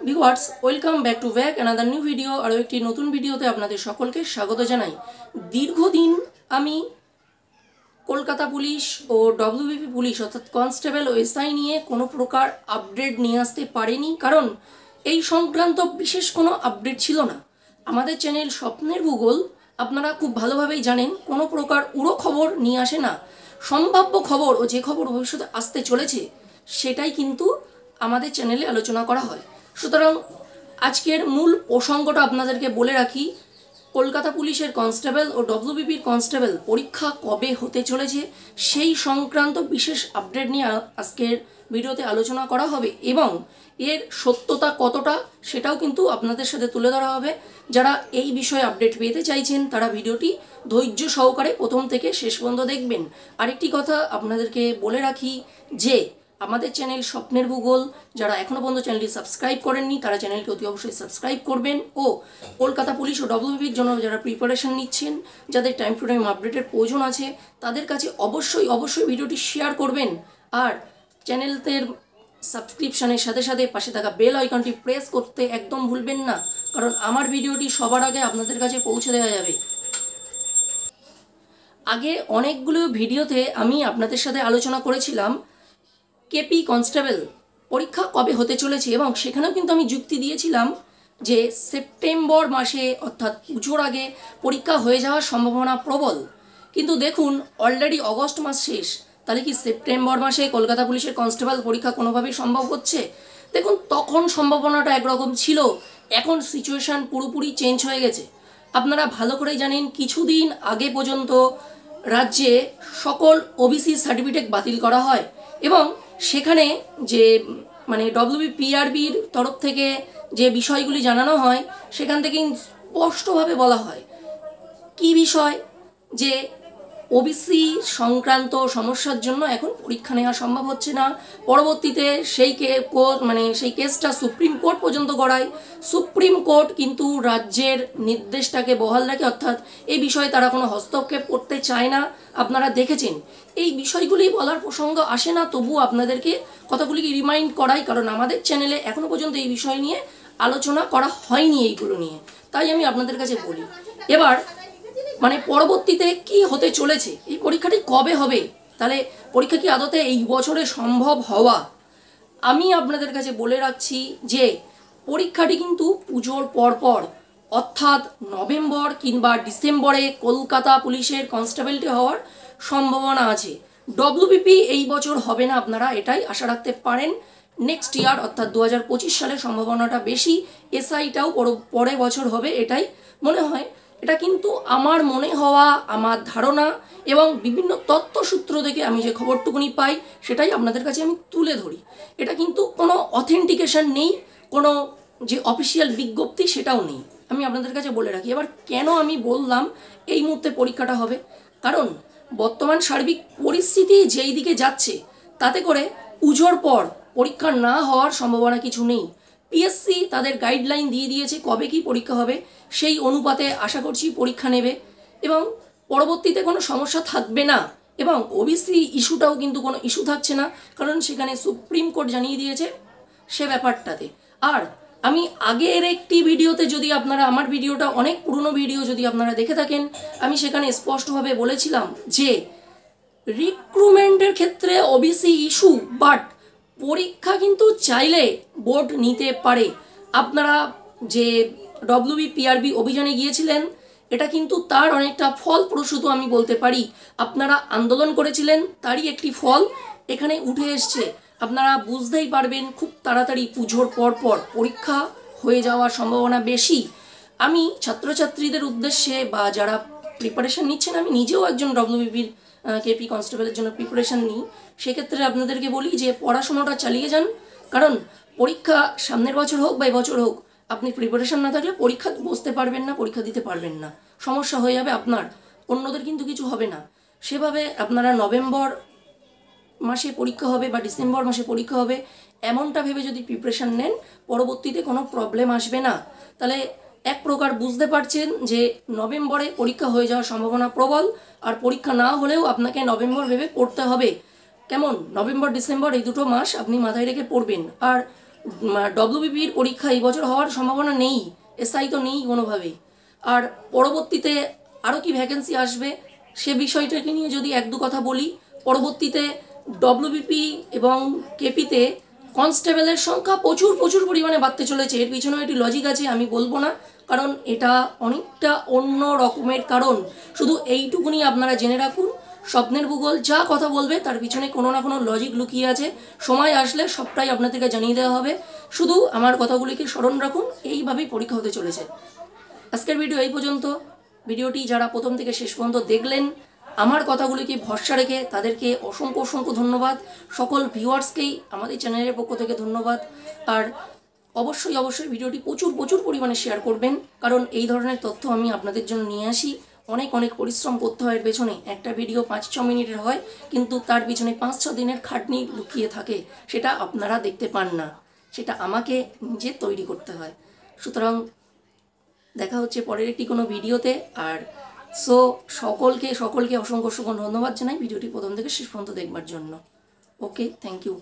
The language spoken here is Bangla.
Viewers welcome back to back another new video. আরও একটি নতুন ভিডিওতে আপনাদের সকলকে স্বাগত জানাই। দীর্ঘদিন আমি কলকাতা পুলিশ ও ডব্লিউবিপি পুলিশ অর্থাৎ কনস্টেবল ও এসআই নিয়ে কোনো প্রকার আপডেট নিয়ে আসতে পারিনি, কারণ এই সংক্রান্ত বিশেষ কোনো আপডেট ছিল না। আমাদের চ্যানেল স্বপ্নের ভূগোল আপনারা খুব ভালোভাবেই জানেন, কোনো প্রকার উড়ো খবর নিয়ে আসে না। সম্ভাব্য খবর ও যে খবর ভবিষ্যতে আসতে চলেছে সেটাই কিন্তু আমাদের চ্যানেলে আলোচনা করা হয়। সুতরাং আজকের মূল প্রসঙ্গটা আপনাদেরকে বলে রাখি, কলকাতা পুলিশের কনস্টেবল ও ডব্লিউবিপির কনস্টেবল পরীক্ষা কবে হতে চলেছে সেই সংক্রান্ত বিশেষ আপডেট নিয়ে আজকের ভিডিওতে আলোচনা করা হবে এবং এর সত্যতা কতটা সেটাও কিন্তু আপনাদের সাথে তুলে ধরা হবে। যারা এই বিষয়ে আপডেট পেতে চাইছেন তারা ভিডিওটি ধৈর্য সহকারে প্রথম থেকে শেষ পর্যন্ত দেখবেন। আরেকটি কথা আপনাদেরকে বলে রাখি যে আমাদের চ্যানেল স্বপ্নের ভূগোল যারা এখনও পর্যন্ত চ্যানেলটি সাবস্ক্রাইব করেননি তারা চ্যানেলকে অতি অবশ্যই সাবস্ক্রাইব করবেন ও কলকাতা পুলিশ ও ডব্লিউবিপির জন্য যারা প্রিপারেশন নিচ্ছেন, যাদের টাইম টু টাইম আপডেটের প্রয়োজন আছে, তাদের কাছে অবশ্যই ভিডিওটি শেয়ার করবেন। আর চ্যানেলের সাবস্ক্রিপশনের সাথে সাথে পাশে থাকা বেল আইকনটি প্রেস করতে একদম ভুলবেন না, কারণ আমার ভিডিওটি সবার আগে আপনাদের কাছে পৌঁছে দেওয়া যাবে। আগে অনেকগুলো ভিডিওতে আমি আপনাদের সাথে আলোচনা করেছিলাম কেপি কনস্টেবল পরীক্ষা কবে হতে চলেছে এবং সেখানেও কিন্তু আমি যুক্তি দিয়েছিলাম যে সেপ্টেম্বর মাসে অর্থাৎ পুজোর আগে পরীক্ষা হয়ে যাওয়ার সম্ভাবনা প্রবল। কিন্তু দেখুন অলরেডি অগস্ট মাস শেষ, তাহলে কি সেপ্টেম্বর মাসে কলকাতা পুলিশের কনস্টেবল পরীক্ষা কোনোভাবেই সম্ভব হচ্ছে? দেখুন তখন সম্ভাবনাটা একরকম ছিল, এখন সিচুয়েশান পুরোপুরি চেঞ্জ হয়ে গেছে। আপনারা ভালো করেই জানেন কিছুদিন আগে পর্যন্ত রাজ্যে সকল ওবিসি সার্টিফিকেট বাতিল করা হয় এবং সেখানে যে ডব্লিউবিপিআরবির তরফ থেকে যে বিষয়গুলি জানানো হয় সেখান থেকে স্পষ্টভাবে বলা হয় কি বিষয়, যে ওবিসি সংক্রান্ত সমস্যার জন্য এখন পরীক্ষা নেওয়া সম্ভব হচ্ছে না। পরবর্তীতে সেই কেসটা সুপ্রিম কোর্ট পর্যন্ত গড়ায়। সুপ্রিম কোর্ট কিন্তু রাজ্যের নির্দেশটাকে বহাল রাখে, অর্থাৎ এই বিষয়ে তারা কোনো হস্তক্ষেপ করতে চায় না। আপনারা দেখেছেন এই বিষয়গুলি বলার প্রসঙ্গ আসে না, তবু আপনাদেরকে কথাগুলি রিমাইন্ড করাই, কারণ আমাদের চ্যানেলে এখনও পর্যন্ত এই বিষয় নিয়ে আলোচনা করা হয়নি এইগুলো নিয়ে, তাই আমি আপনাদের কাছে বলি। এবার পরবর্তীতে কি হতে চলেছে, এই পরীক্ষাটি কবে হবে, তাহলে পরীক্ষা কি আদতে এই বছরে সম্ভব হওয়া? আমি আপনাদের কাছে বলে রাখছি যে পরীক্ষাটি কিন্তু পুজোর পরপর অর্থাৎ নভেম্বর কিংবা ডিসেম্বরে কলকাতা পুলিশের কনস্টেবলটি হওয়ার সম্ভাবনা আছে। ডব্লিউবিপি এই বছর হবে না, আপনারা এটাই আশা রাখতে পারেন। নেক্সট ইয়ার অর্থাৎ 2025 সালের সম্ভাবনাটা বেশি। এসআইটাও পরে বছর হবে এটাই মনে হয়। এটা কিন্তু আমার মনে হওয়া, আমার ধারণা এবং বিভিন্ন তথ্যসূত্র থেকে আমি যে খবরটুকুনি পাই সেটাই আপনাদের কাছে আমি তুলে ধরি। এটা কিন্তু কোনো অথেন্টিকেশন নেই, কোনো যে অফিসিয়াল বিজ্ঞপ্তি সেটাও নেই, আমি আপনাদের কাছে বলে রাখি। এবার কেন আমি বললাম এই মুহূর্তে পরীক্ষাটা হবে, কারণ বর্তমান সার্বিক পরিস্থিতি যেই দিকে যাচ্ছে তাতে করে পুজোর পর পরীক্ষা না হওয়ার সম্ভাবনা কিছু নেই। পিএসসি তাদের গাইডলাইন দিয়ে দিয়েছে কবে কি পরীক্ষা হবে, সেই অনুপাতে আশা করছি পরীক্ষা নেবে এবং পরবর্তীতে কোনো সমস্যা থাকবে না। এবং ওবিসি ইস্যুটাও কিন্তু কোনো ইস্যু থাকছে না, কারণ সেখানে সুপ্রিম কোর্ট জানিয়ে দিয়েছে সে ব্যাপারটাতে। আর আমি আগের একটি ভিডিওতে, যদি আপনারা আমার ভিডিওটা অনেক পুরনো ভিডিও যদি আপনারা দেখে থাকেন, আমি সেখানে স্পষ্টভাবে বলেছিলাম যে রিক্রুটমেন্টের ক্ষেত্রে ওবিসি ইস্যু, বাট পরীক্ষা কিন্তু চাইলে বোর্ড নিতে পারে। আপনারা যে ডব্লিউবিপিআরবি অভিযানে গিয়েছিলেন এটা কিন্তু তার অনেকটা ফলপ্রসূ আমি বলতে পারি। আপনারা আন্দোলন করেছিলেন, তারই একটি ফল এখানে উঠে এসছে। আপনারা বুঝতেই পারবেন খুব তাড়াতাড়ি পুজোর পর পরীক্ষা হয়ে যাওয়ার সম্ভাবনা বেশি। আমি ছাত্রছাত্রীদের উদ্দেশ্যে বা যারা প্রিপারেশান নিচ্ছেন, আমি নিজেও একজন ডব্লিউবিপির কেপি কনস্টেবলের জন্য প্রিপারেশান নিই, সেক্ষেত্রে আপনাদেরকে বলি যে পড়াশোনাটা চালিয়ে যান, কারণ পরীক্ষা সামনের বছর হোক বা এবছর হোক, আপনি প্রিপারেশান না থাকলে পরীক্ষা বসতে পারবেন না, পরীক্ষা দিতে পারবেন না, সমস্যা হয়ে যাবে আপনার, অন্যদের কিন্তু কিছু হবে না। সেভাবে আপনারা নভেম্বর মাসে পরীক্ষা হবে বা ডিসেম্বর মাসে পরীক্ষা হবে এমনটা ভেবে যদি প্রিপারেশান নেন, পরবর্তীতে কোনো প্রবলেম আসবে না। তাহলে এক প্রকার বুঝতে পারছেন যে নভেম্বরে পরীক্ষা হয়ে যাওয়ার সম্ভাবনা প্রবল, আর পরীক্ষা না হলেও আপনাকে নভেম্বর ভেবে পড়তে হবে। কেমন? নভেম্বর ডিসেম্বর এই দুটো মাস আপনি মাথায় রেখে পড়বেন। আর ডব্লিউবিপির পরীক্ষা এই বছর হওয়ার সম্ভাবনা নেই, এসআই তো নেই কোনোভাবেই। আর পরবর্তীতে আরও কি ভ্যাকেন্সি আসবে সে বিষয়টাকে নিয়ে যদি এক দু কথা বলি, পরবর্তীতে ডব্লিউবিপি এবং কেপিতে কনস্টেবলের সংখ্যা প্রচুর প্রচুর পরিমাণে বাড়তে চলেছে। এর পিছনেও একটি লজিক আছে, আমি বলবো না, কারণ এটা অনেকটা অন্য রকমের কারণ। শুধু এইটুকুনি আপনারা জেনে রাখুন, স্বপ্নের ভূগোল যা কথা বলবে তার পিছনে কোনো না কোনো লজিক লুকিয়ে আছে। সময় আসলে সবটাই আপনাদেরকে জানিয়ে দেওয়া হবে, শুধু আমার কথাগুলিকে স্মরণ রাখুন। এইভাবেই পরীক্ষা হতে চলেছে। আজকের ভিডিও এই পর্যন্ত। ভিডিওটি যারা প্রথম থেকে শেষ পর্যন্ত দেখলেন, আমার কথাগুলিকে ভরসা রেখে তাদেরকে অসংখ্য অসংখ্য ধন্যবাদ। সকল ভিউয়ার্সকেই আমাদের চ্যানেলের পক্ষ থেকে ধন্যবাদ। আর অবশ্যই অবশ্যই ভিডিওটি প্রচুর প্রচুর পরিমাণে শেয়ার করবেন, কারণ এই ধরনের তথ্য আমি আপনাদের জন্য নিয়ে আসি। অনেক অনেক পরিশ্রম করতে হয় এর পেছনে। একটা ভিডিও 5-6 মিনিটের হয়, কিন্তু তার পিছনে 5-6 দিনের খাটনি লুকিয়ে থাকে, সেটা আপনারা দেখতে পান না, সেটা আমাকে নিজে তৈরি করতে হয়। সুতরাং দেখা হচ্ছে পরের একটি কোনো ভিডিওতে। আর সকলকে অসংখ্য অসংখ্য ধন্যবাদ জানাই ভিডিওটি প্রথম থেকে শেষ পর্যন্ত দেখবার জন্য। ওকে, থ্যাংক ইউ।